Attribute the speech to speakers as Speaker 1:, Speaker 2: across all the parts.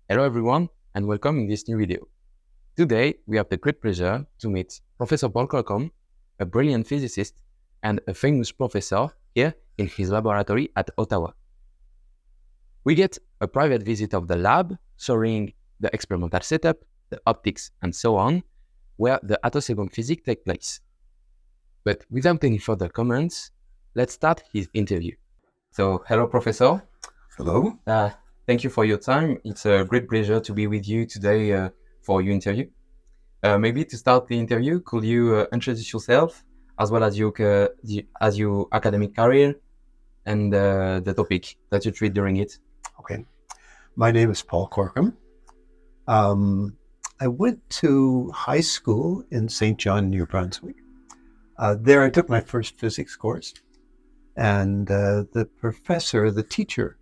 Speaker 1: Hello everyone and welcome in this new video. Today we have the great pleasure to meet Professor PAUL CORKUM, a brilliant physicist and a famous professor here in his laboratory at Ottawa. We get a private visit of the lab, showing the experimental setup, the optics and so on, where the Attosecond Physique takes place. But without any further comments, let's start his interview. So, hello Professor.
Speaker 2: Hello.
Speaker 1: Thank you for your time. It's a great pleasure to be with you today for your interview. Maybe to start the interview, could you introduce yourself as well as your academic career and the topic that you treat during it?
Speaker 2: Okay. My name is PAUL CORKUM. I went to high school in St. John, New Brunswick. There I took my first physics course, and the professor, the teacher,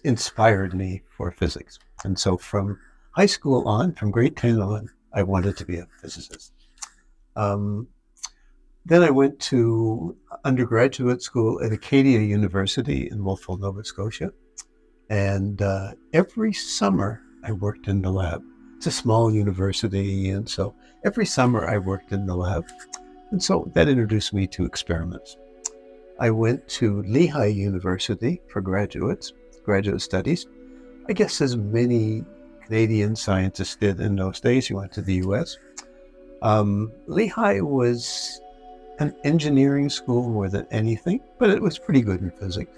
Speaker 2: inspired me for physics. And so from high school on, from grade 10 on, I wanted to be a physicist. Then I went to undergraduate school at Acadia University in Wolfville, Nova Scotia. And every summer I worked in the lab. It's a small university, and so every summer I worked in the lab. And so that introduced me to experiments. I went to Lehigh University for graduate studies. I guess as many Canadian scientists did in those days. You went to the US. Lehigh was an engineering school more than anything, but it was pretty good in physics.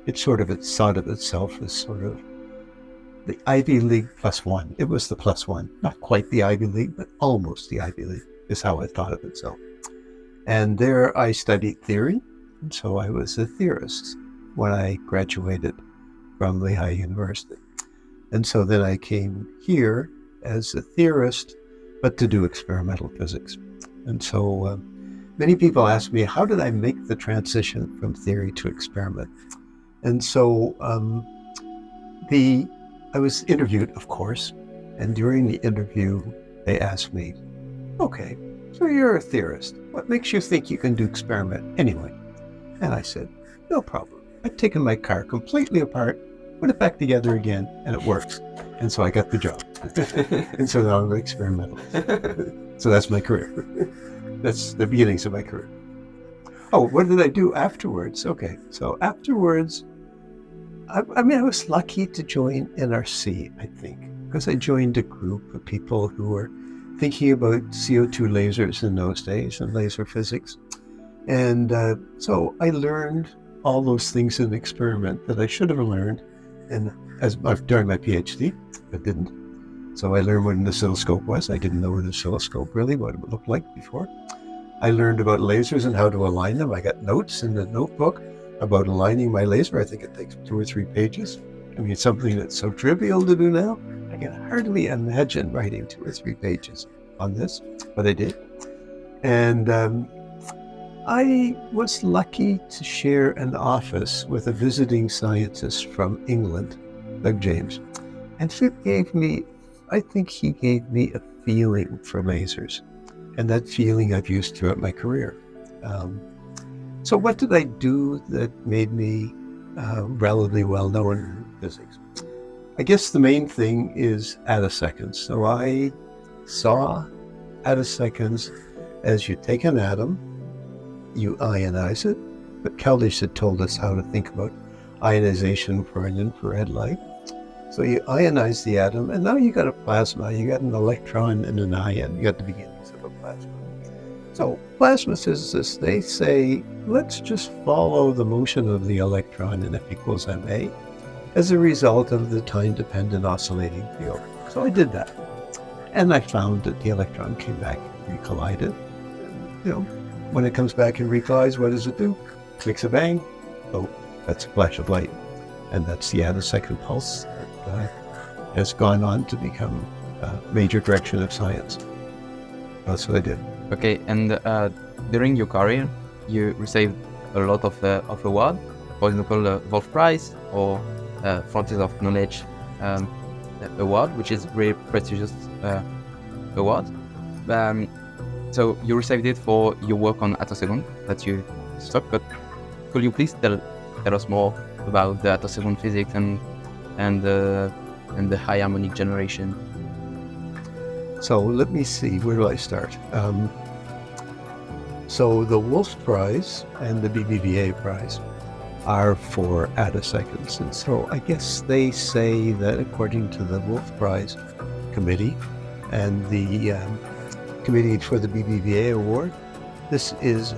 Speaker 2: It thought of itself as sort of the Ivy League +1. It was the +1. Not quite the Ivy League, but almost the Ivy League is how it thought of itself. And there I studied theory. And so I was a theorist when I graduated from Lehigh University. And so then I came here as a theorist, but to do experimental physics. And so many people ask me, how did I make the transition from theory to experiment? And so I was interviewed, of course, and during the interview, they asked me, okay, so you're a theorist. What makes you think you can do experiment anyway? And I said, no problem. I've taken my car completely apart, put it back together again, and it works. And so I got the job. And so now I'm an experimentalist. So that's my career. That's the beginnings of my career. Oh, what did I do afterwards? Okay, so afterwards, I was lucky to join NRC, I think, because I joined a group of people who were thinking about CO2 lasers in those days and laser physics. And so I learned all those things in experiment that I should have learned during my PhD, but didn't. So I learned what an oscilloscope was. I didn't know an oscilloscope really, what it looked like before. I learned about lasers and how to align them. I got notes in the notebook about aligning my laser. I think it takes 2 or 3 pages. I mean, something that's so trivial to do now. I can hardly imagine writing 2 or 3 pages on this, but I did. And I was lucky to share an office with a visiting scientist from England, Doug James. And he gave me a feeling for lasers. And that feeling I've used throughout my career. So what did I do that made me relatively well known in physics? I guess the main thing is attoseconds. So I saw attoseconds as you take an atom, you ionize it, but Keldysh had told us how to think about ionization for an infrared light. So you ionize the atom, and now you got a plasma. You got an electron and an ion. You got the beginnings of a plasma. So plasma physicists, they say, let's just follow the motion of the electron in F equals ma as a result of the time-dependent oscillating field. So I did that. And I found that the electron came back and recollided. When it comes back and recollides, what does it do? Makes a bang. Oh, that's a flash of light. And that's the attosecond pulse that has gone on to become a major direction of science. That's what I did.
Speaker 1: Okay, and during your career, you received a lot of awards, for example, the Wolf Prize or Frontiers of Knowledge Award, which is a very prestigious award. So you received it for your work on Attosecond that you stopped, but could you please tell us more about the Attosecond physics and and the high harmonic generation?
Speaker 2: So let me see, where do I start? So the Wolf Prize and the BBVA Prize are for attoseconds. And so I guess they say that according to the Wolf Prize committee and the committee for the BBVA Award, this is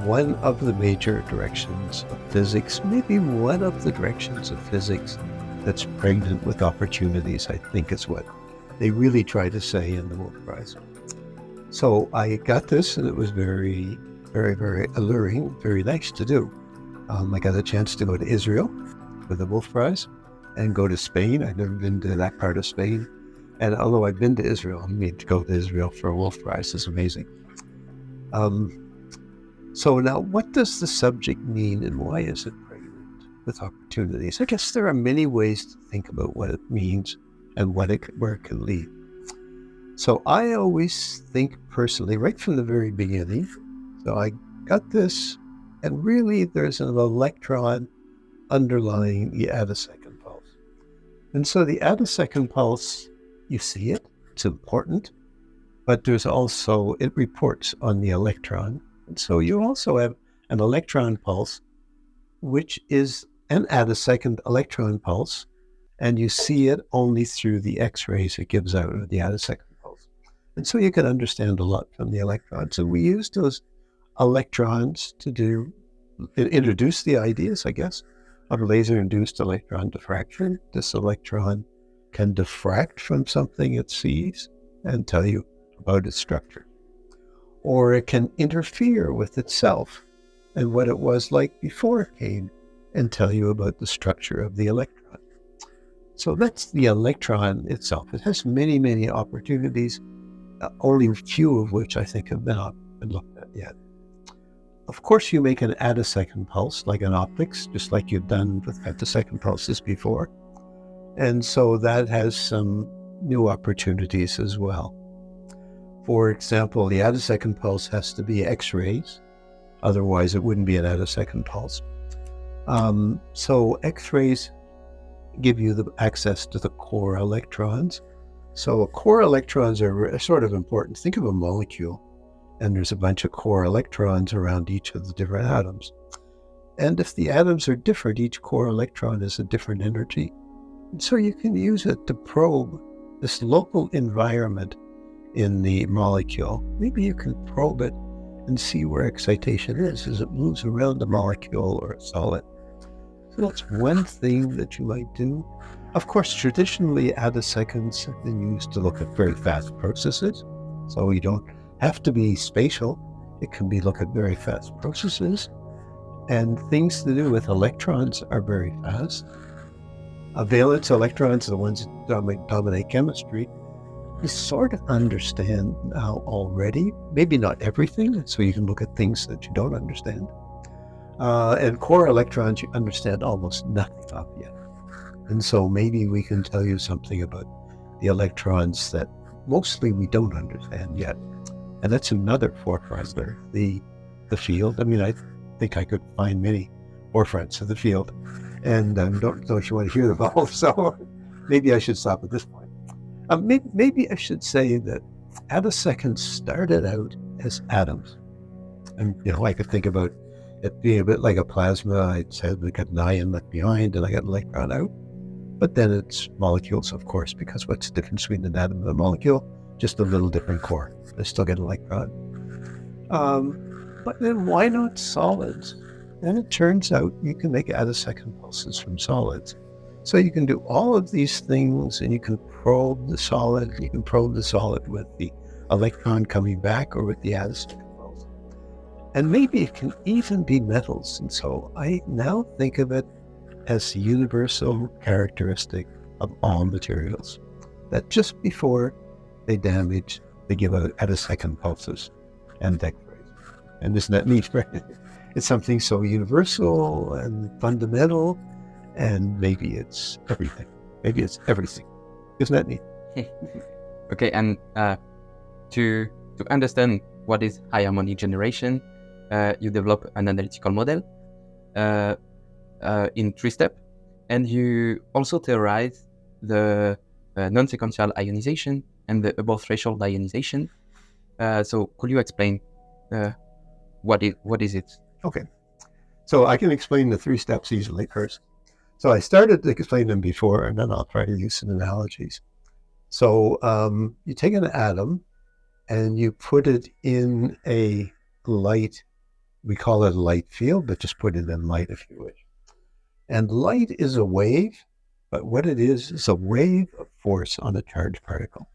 Speaker 2: one of the major directions of physics, maybe one of the directions of physics that's pregnant with opportunities, I think is what they really try to say in the Wolf Prize. So I got this, and it was very, very, very alluring, very nice to do. I got a chance to go to Israel for the Wolf Prize and go to Spain. I've never been to that part of Spain. And although I've been to Israel, I mean, to go to Israel for a Wolf Prize is amazing. So now, what does the subject mean, and why is it pregnant with opportunities? I guess there are many ways to think about what it means and where it can lead. So I always think personally, right from the very beginning, so I got this, and really there's an electron underlying the attosecond pulse. And so the attosecond pulse, you see it, it's important, but there's also, it reports on the electron. And so you also have an electron pulse, which is an attosecond electron pulse, and you see it only through the X-rays it gives out of the attosecond pulse. And so you can understand a lot from the electrons. So we use those electrons to introduce the ideas, I guess, of laser-induced electron diffraction. This electron can diffract from something it sees and tell you about its structure. Or it can interfere with itself and what it was like before it came and tell you about the structure of the electron. So that's the electron itself. It has many, many opportunities, only a few of which I think have not been looked at yet. Of course, you make an attosecond pulse, like an optics, just like you've done with attosecond pulses before. And so that has some new opportunities as well. For example, the attosecond pulse has to be X-rays, otherwise it wouldn't be an attosecond pulse. So X-rays give you the access to the core electrons. So core electrons are sort of important. Think of a molecule, and there's a bunch of core electrons around each of the different atoms. And if the atoms are different, each core electron is a different energy. And so you can use it to probe this local environment in the molecule. Maybe you can probe it and see where excitation is as it moves around the molecule or a solid. So that's one thing that you might do. Of course, traditionally, attoseconds have been used to look at very fast processes. So you don't have to be spatial. It can be look at very fast processes. And things to do with electrons are very fast. Valence electrons are the ones that dominate chemistry. You sort of understand now already, maybe not everything, so you can look at things that you don't understand. And core electrons you understand almost nothing of yet. And so maybe we can tell you something about the electrons that mostly we don't understand yet. And that's another forefront there, the field. I mean, I think I could find many forefronts of the field. And I don't know if you want to hear them all, so maybe I should stop at this point. Maybe I should say that attoseconds started out as atoms. And, I could think about it being a bit like a plasma. I said we got an ion left behind and I got an electron out. But then it's molecules, of course, because what's the difference between an atom and a molecule? Just a little different core. They still get an electron. But then why not solids? And it turns out you can make attosecond pulses from solids. So you can do all of these things, and you can probe the solid. You can probe the solid with the electron coming back or with the attosecond pulse. And maybe it can even be metals. And so I now think of it as the universal characteristic of all materials, that just before they damage, they give out attosecond pulses and X-rays. And isn't that neat, right? It's something so universal and fundamental, and maybe it's everything. Maybe it's everything. Isn't that neat?
Speaker 1: Okay, and to understand what is high harmonic generation, you develop an analytical model in 3 steps, and you also theorize the non-sequential ionization and the above threshold ionization. So could you explain what is it?
Speaker 2: Okay. So I can explain the 3 steps easily first. So I started to explain them before, and then I'll try to use some analogies. So you take an atom and you put it in a light, we call it a light field, but just put it in light if you wish. And light is a wave, but what it is a wave of force on a charged particle.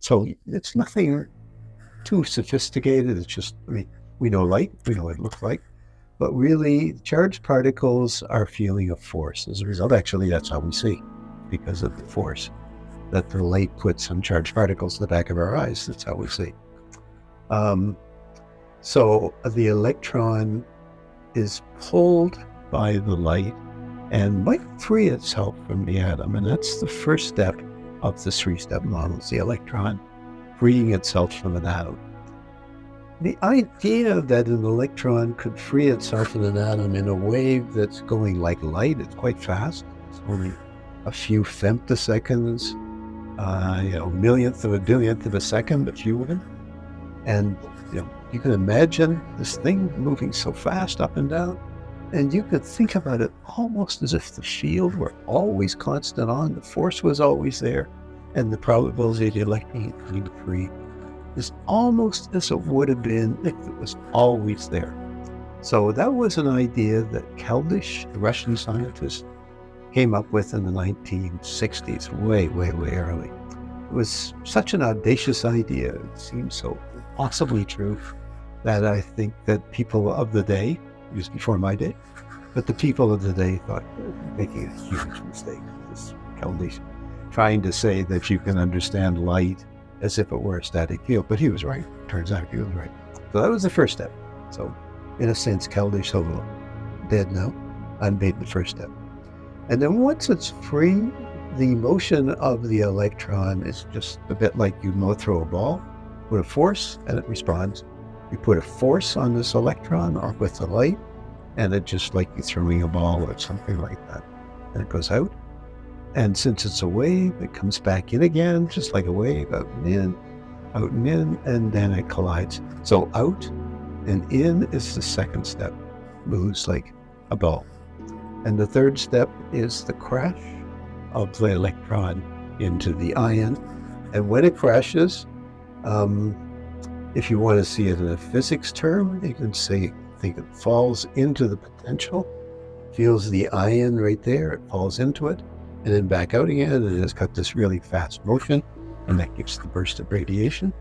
Speaker 2: So it's nothing too sophisticated. It's just, we know light, we know what it looks like, but really charged particles are feeling a force. As a result, actually, that's how we see, because of the force that the light puts on charged particles in the back of our eyes. That's how we see. So the electron is pulled by the light and might free itself from the atom. And that's the first step of the 3-step model, the electron freeing itself from an atom. The idea that an electron could free itself from an atom in a wave that's going like light, it's quite fast. It's only a few femtoseconds, millionth of a billionth of a second, if you would. And you can imagine this thing moving so fast up and down, and you could think about it almost as if the field were always constant on, the force was always there, and the probability of the electron being free is almost as it would have been if it was always there. So that was an idea that Keldysh, the Russian scientist, came up with in the 1960s, way, way, way early. It was such an audacious idea. It seemed so possibly true that I think that people of the day, it was before my day, but the people of the day thought they were making a huge mistake. This Keldysh trying to say that you can understand light as if it were a static field, but he was right. Turns out he was right. So that was the first step. So in a sense, Keldysh, although dead now, I made the first step. And then once it's free, the motion of the electron is just a bit like you throw a ball, put a force and it responds. You put a force on this electron or with the light, and it just like you throwing a ball or something like that. And it goes out. And since it's a wave, it comes back in again, just like a wave, out and in, and then it collides. So out and in is the second step, moves like a ball. And the third step is the crash of the electron into the ion. And when it crashes, if you want to see it in a physics term, you can think it falls into the potential, feels the ion right there, it falls into it, and then back out again, and it has got this really fast motion, and that gives the burst of radiation.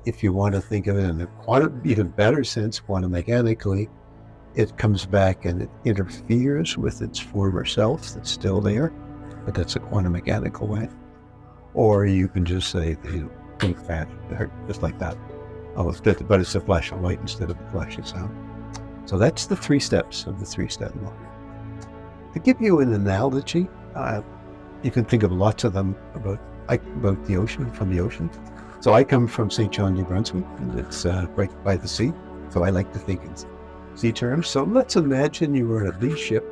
Speaker 2: If you want to think of it in a even better sense, quantum mechanically, it comes back and it interferes with its former self that's still there, but that's a quantum mechanical way. Or you can just say that think fast, just like that. But it's a flash of light instead of a flash of sound. So that's the 3 steps of the 3-step model. To give you an analogy, you can think of lots of them about the ocean, from the ocean. So I come from St. John, New Brunswick, and it's right by the sea. So I like to think in sea terms. So let's imagine you were in a big ship.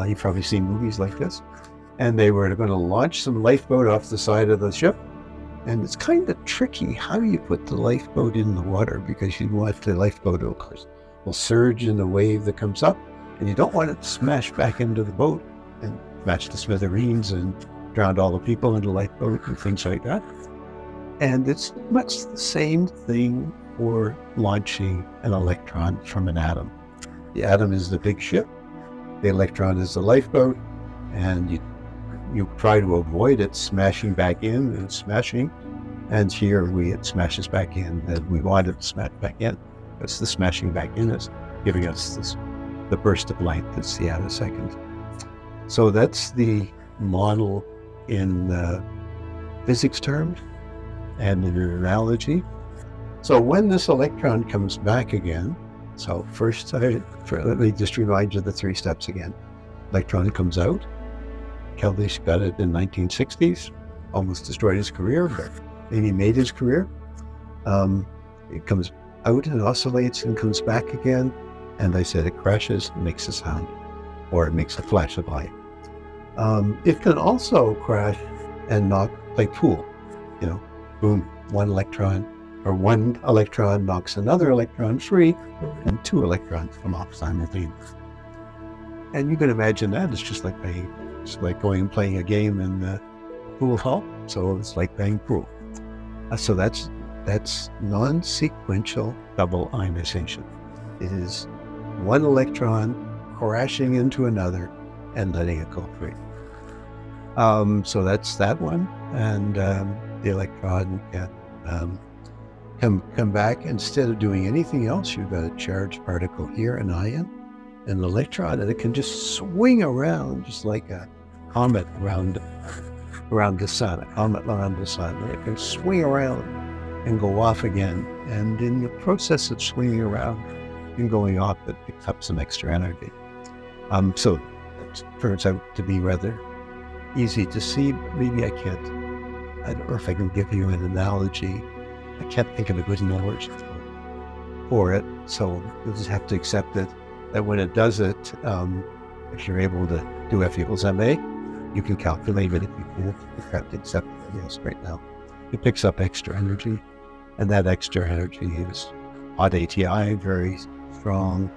Speaker 2: You've probably seen movies like this. And they were going to launch some lifeboat off the side of the ship. And it's kind of tricky how you put the lifeboat in the water, because you want the lifeboat, of course, will surge in the wave that comes up, and you don't want it to smash back into the boat and smash to smithereens and drown all the people in the lifeboat and things like that. And it's much the same thing for launching an electron from an atom. The atom is the big ship, the electron is the lifeboat, and you try to avoid it smashing back in and smashing, and here it smashes back in, and we want it to smash back in. That's the smashing back in is giving us the burst of light that's the attosecond. So that's the model in physics terms and in an analogy. So when this electron comes back again, so first let me just remind you the 3 steps again. Electron comes out. Keldysh got it in 1960s, almost destroyed his career, but maybe made his career. It comes out and oscillates and comes back again. And I said it crashes, makes a sound, or it makes a flash of light. It can also crash and play pool. Boom, one electron knocks another electron free, and 2 electrons come off simultaneously. And you can imagine that it's just like going and playing a game in the pool hall. So it's like playing pool. So that's non-sequential double ionization. It is one electron crashing into another and letting it go free. So that's that one, and the electron can come back. Instead of doing anything else, you've got a charged particle here, an ion, and an electron, and it can just swing around just like a comet around the sun. And it can swing around and go off again. And in the process of swinging around and going off, it picks up some extra energy. So it turns out to be rather easy to see. Maybe I don't know if I can give you an analogy. I can't think of a good analogy for it. So you'll just have to accept it, that when it does it, if you're able to do F equals MA, you can calculate it. If you can't, you have to accept it. Yes, right now. It picks up extra energy, and that extra energy is odd ATI, very strong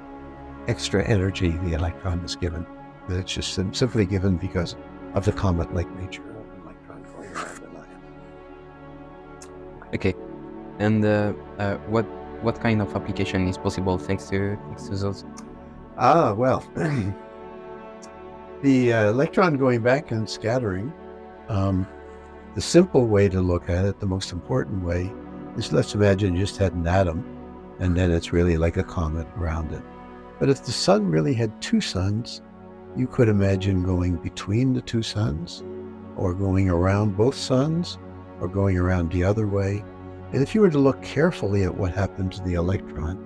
Speaker 2: extra energy the electron is given. But it's just simply given because of the comet-like nature of the electron going around an ion.
Speaker 1: Okay, and what kind of application is possible thanks to those?
Speaker 2: Well, the electron going back and scattering, the simple way to look at it, the most important way, is let's imagine you just had an atom, and then it's really like a comet around it. But if the sun really had 2 suns, you could imagine going between the 2 suns, or going around both suns, or going around the other way. And if you were to look carefully at what happened to the electron,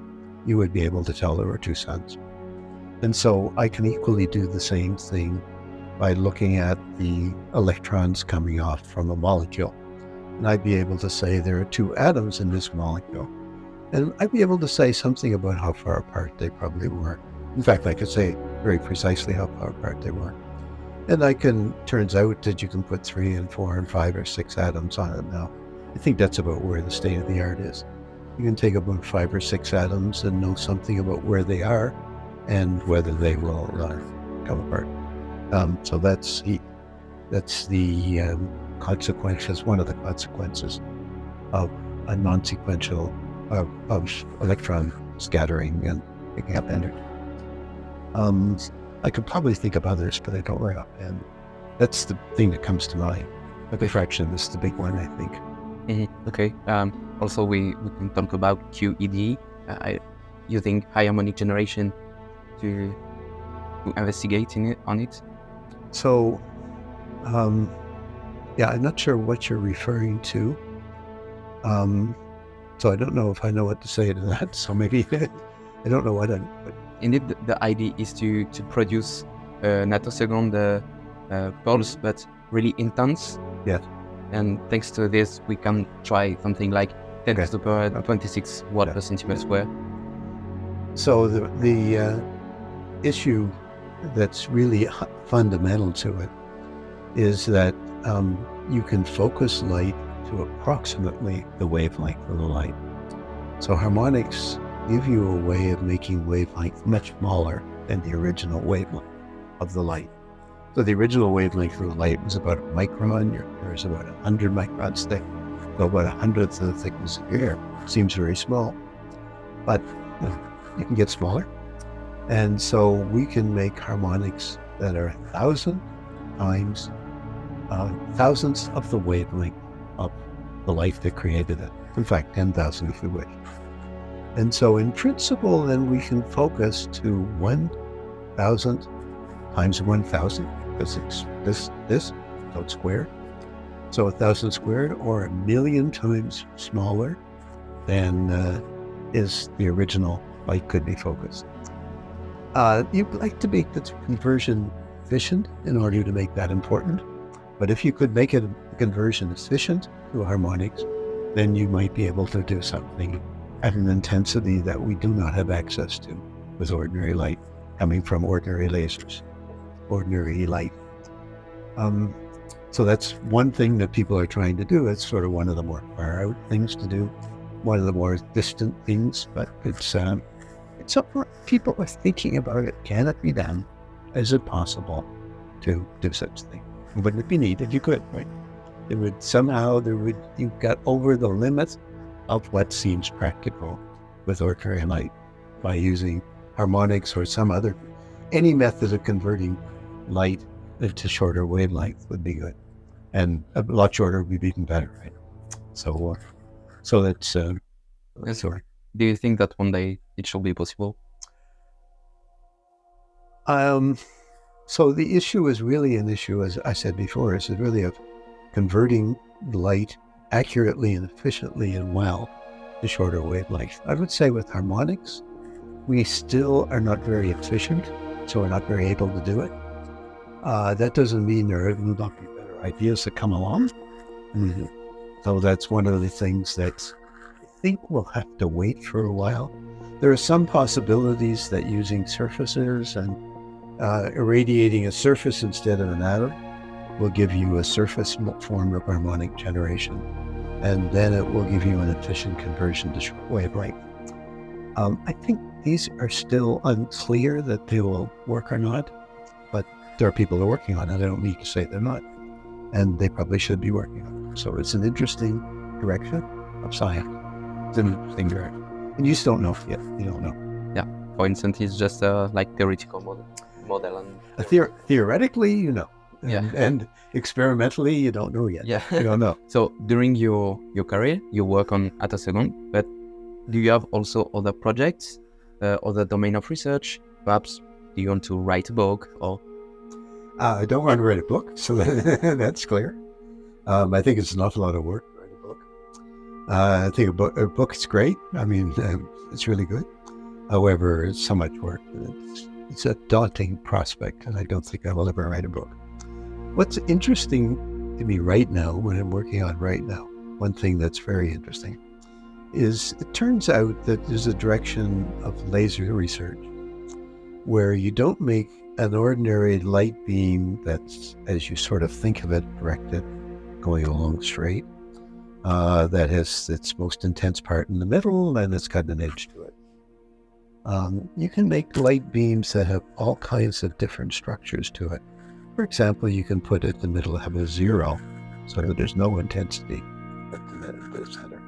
Speaker 2: you would be able to tell there were 2 suns. And so I can equally do the same thing by looking at the electrons coming off from a molecule. And I'd be able to say there are 2 atoms in this molecule. And I'd be able to say something about how far apart they probably were. In fact, I could say very precisely how far apart they were. And turns out that you can put 3 and 4 and 5 or 6 atoms on it now. I think that's about where the state of the art is. You can take about 5 or 6 atoms and know something about where they are and whether they will come apart. So that's the consequences, one of the consequences of a non-sequential of electron scattering and picking up energy. I could probably think of others, but I don't right offhand. That's the thing that comes to mind. Diffraction is the big one, I think.
Speaker 1: Mm-hmm. Okay. Also, we can talk about QED, using harmonic generation to investigate on it.
Speaker 2: So, yeah, I'm not sure what you're referring to. So I don't know if I know what to say to that. So maybe I don't know what.
Speaker 1: Indeed, the idea is to produce an attosecond pulse, but really intense.
Speaker 2: Yes.
Speaker 1: And thanks to this, we can try something like 10 to the power 26 watt per centimeter square.
Speaker 2: So the issue that's really fundamental to it is that you can focus light to approximately the wavelength of the light. So harmonics give you a way of making wavelength much smaller than the original wavelength of the light. So the original wavelength of the light was about a micron. Yours is about 100 microns thick. So about 100th of the thickness of your hair. Seems very small, but you can get smaller. And so we can make harmonics that are 1,000 times, thousandths of the wavelength of the light that created it. In fact, 10,000 if you wish. And so in principle, then we can focus to 1,000 times 1,000, because it's this, so it's squared. So 1,000 squared, or 1,000,000 times smaller than is the original light could be focused. You'd like to make the conversion efficient in order to make that important. But if you could make it a conversion efficient to harmonics, then you might be able to do something at an intensity that we do not have access to with ordinary light coming from ordinary lasers, ordinary light. So that's one thing that people are trying to do. It's sort of one of the more far out things to do, one of the more distant things, but it's something people are thinking about it. Can it be done? Is it possible to do such a thing? Wouldn't it be neat if you could, right? You got over the limit of what seems practical with ordinary light by using harmonics or any method of converting light into shorter wavelength would be good. And a lot shorter would be even better, right? So that's sorry.
Speaker 1: Do you think that one day it shall be possible?
Speaker 2: So the issue is really an issue, as I said before, is really of converting light accurately and efficiently and well to shorter wavelength. I would say with harmonics, we still are not very efficient, so we're not very able to do it. That doesn't mean there will not be better ideas that come along. Mm-hmm. So that's one of the things that I think we'll have to wait for a while. There are some possibilities that using surfaces and irradiating a surface instead of an atom will give you a surface form of harmonic generation, and then it will give you an efficient conversion to short wavelength. I think these are still unclear that they will work or not, but there are people that are working on it. I don't need to say they're not, and they probably should be working on it. So it's an interesting direction of science. It's an interesting direction, and you just don't know yet. You don't know.
Speaker 1: Yeah. For instance, it's just like theoretical model and
Speaker 2: theoretically, you know.
Speaker 1: Yeah.
Speaker 2: And experimentally, you don't know yet.
Speaker 1: Yeah.
Speaker 2: You don't know.
Speaker 1: So during your career, you work on Attosecond, but do you have also other projects, other domain of research? Perhaps do you want to write a book or?
Speaker 2: I don't want to write a book, so that's clear. I think it's an awful lot of work to write a book. I think a book is great. I mean, it's really good. However, it's so much work. It's a daunting prospect, and I don't think I will ever write a book. What's interesting to me right now, what I'm working on right now, one thing that's very interesting, is it turns out that there's a direction of laser research where you don't make an ordinary light beam that's, as you sort of think of it, directed, going along straight, that has its most intense part in the middle, and it's got an edge to it. You can make light beams that have all kinds of different structures to it. For example, you can put it in the middle, have a zero, so that there's no intensity at the center,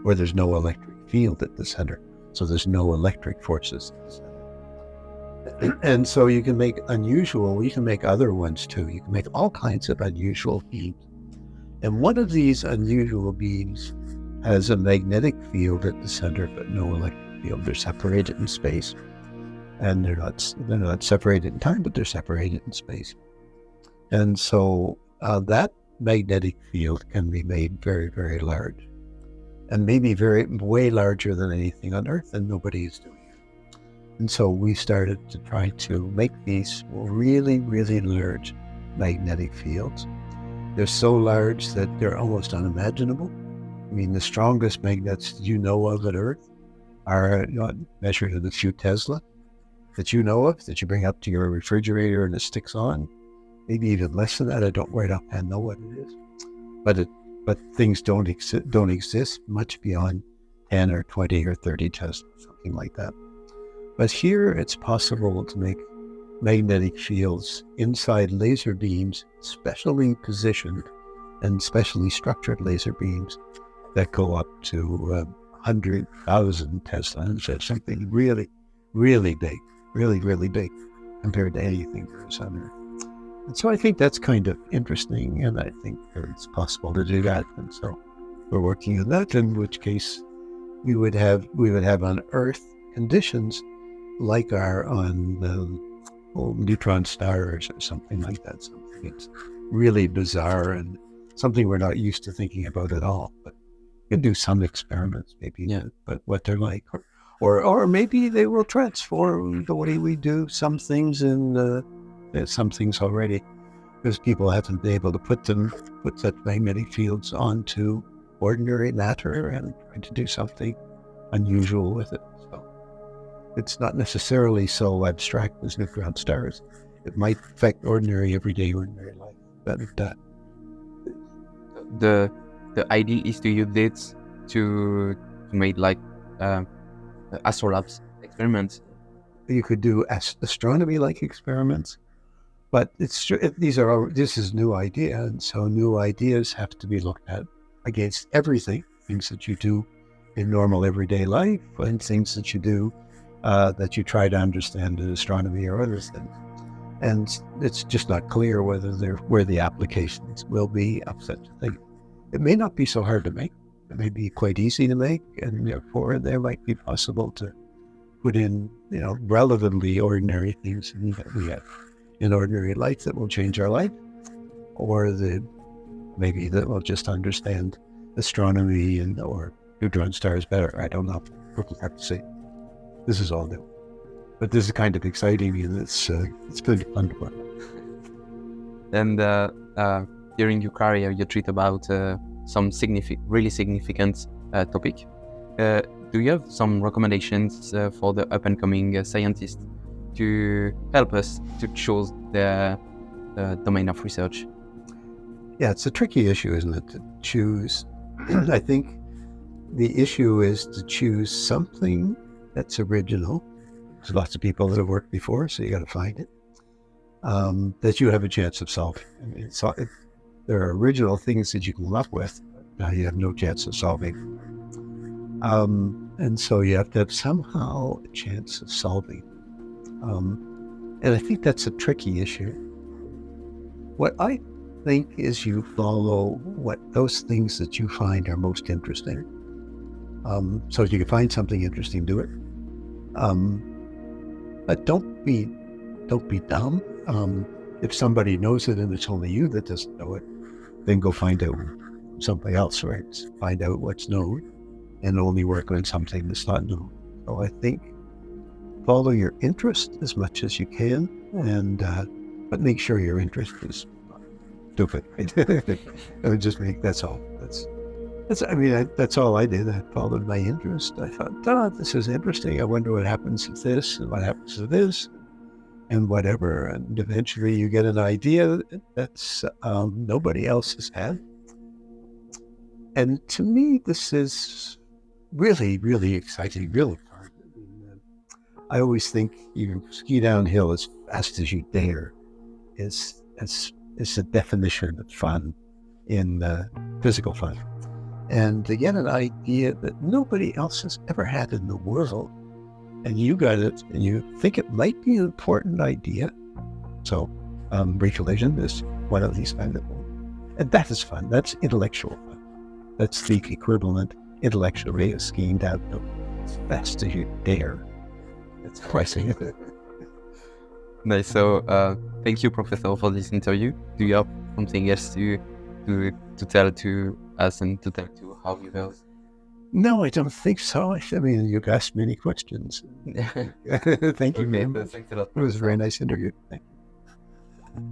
Speaker 2: or there's no electric field at the center, so there's no electric forces at the center. And so you can make other ones too. You can make all kinds of unusual beams. And one of these unusual beams has a magnetic field at the center, but no electric field. They're separated in space, and they're not separated in time, but they're separated in space. And so that magnetic field can be made very, very large, and maybe way larger than anything on Earth, and nobody is doing it. And so we started to try to make these really, really large magnetic fields. They're so large that they're almost unimaginable. I mean, the strongest magnets you know of at Earth are measured at a few Tesla that you know of, that you bring up to your refrigerator and it sticks on. Maybe even less than that. I don't right offhand know what it is, but things don't exist much beyond 10 or 20 or 30 Tesla, something like that. But here it's possible to make magnetic fields inside laser beams, specially positioned and specially structured laser beams that go up to 100,000 Tesla. And so something really, really big, really, really big compared to anything there is on Earth. And so I think that's kind of interesting, and I think it's possible to do that. And so we're working on that, in which case we would have on Earth conditions like are on neutron stars or something like that. Something that's really bizarre and something we're not used to thinking about at all. But we can do some experiments, maybe, but what they're like, or maybe they will transform the way we do some things some things already, because people haven't been able to put such magnetic fields onto ordinary matter and try to do something unusual with it. So it's not necessarily so abstract as neutron stars. It might affect everyday ordinary life, but
Speaker 1: the idea is to use it to make like astrolabs experiments.
Speaker 2: You could do astronomy-like experiments, but this is new idea, and so new ideas have to be looked at against everything, things that you do in normal everyday life, and things that you do that you try to understand in astronomy or other things. And it's just not clear where the applications will be of such a thing. It may not be so hard to make. It may be quite easy to make, and therefore there might be possible to put in, relatively ordinary things that we have in ordinary life that will change our life, or maybe that will just understand astronomy or neutron stars better. I don't know. We'll have to see. This is all new, but this is kind of exciting, and it's been fun to work.
Speaker 1: And during your career, you treat about some really significant topic. Do you have some recommendations for the up-and-coming scientists to help us to choose the domain of research?
Speaker 2: Yeah, it's a tricky issue, isn't it, to choose? I think the issue is to choose something that's original. There's lots of people that have worked before, so you got to find it, that you have a chance of solving. I mean, there are original things that you can come up with, but you have no chance of solving. And so you have to have somehow a chance of solving. And I think that's a tricky issue. What I think is you follow those things that you find are most interesting. So if you can find something interesting, do it. But don't be dumb. If somebody knows it and it's only you that doesn't know it, then go find out somebody else, right? Find out what's known and only work on something that's not known. So I think follow your interest as much as you can, but make sure your interest is stupid. That's all. That's all I did. I followed my interest. I thought, this is interesting. I wonder what happens to this and what happens to this and whatever. And eventually you get an idea that's nobody else has had. And to me, this is really, really exciting, really fun. I always think you ski downhill as fast as you dare is a definition of fun in physical fun. And to get an idea that nobody else has ever had in the world, and you got it, and you think it might be an important idea. So recollision is one of these kind of things. And that is fun. That's intellectual fun. That's the equivalent intellectually of skiing downhill as fast as you dare. That's pricing.
Speaker 1: Nice. So thank you, Professor, for this interview. Do you have something else to tell to us and to tell to our viewers?
Speaker 2: No, I don't think so. I mean, you've asked many questions. Thank you, man.
Speaker 1: Thanks a lot.
Speaker 2: It was a very nice interview. Thank you.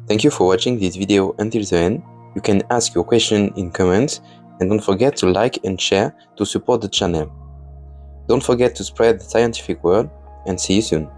Speaker 1: Thank you for watching this video until the end. You can ask your question in comments, and don't forget to like and share to support the channel. Don't forget to spread the scientific word, and see you soon.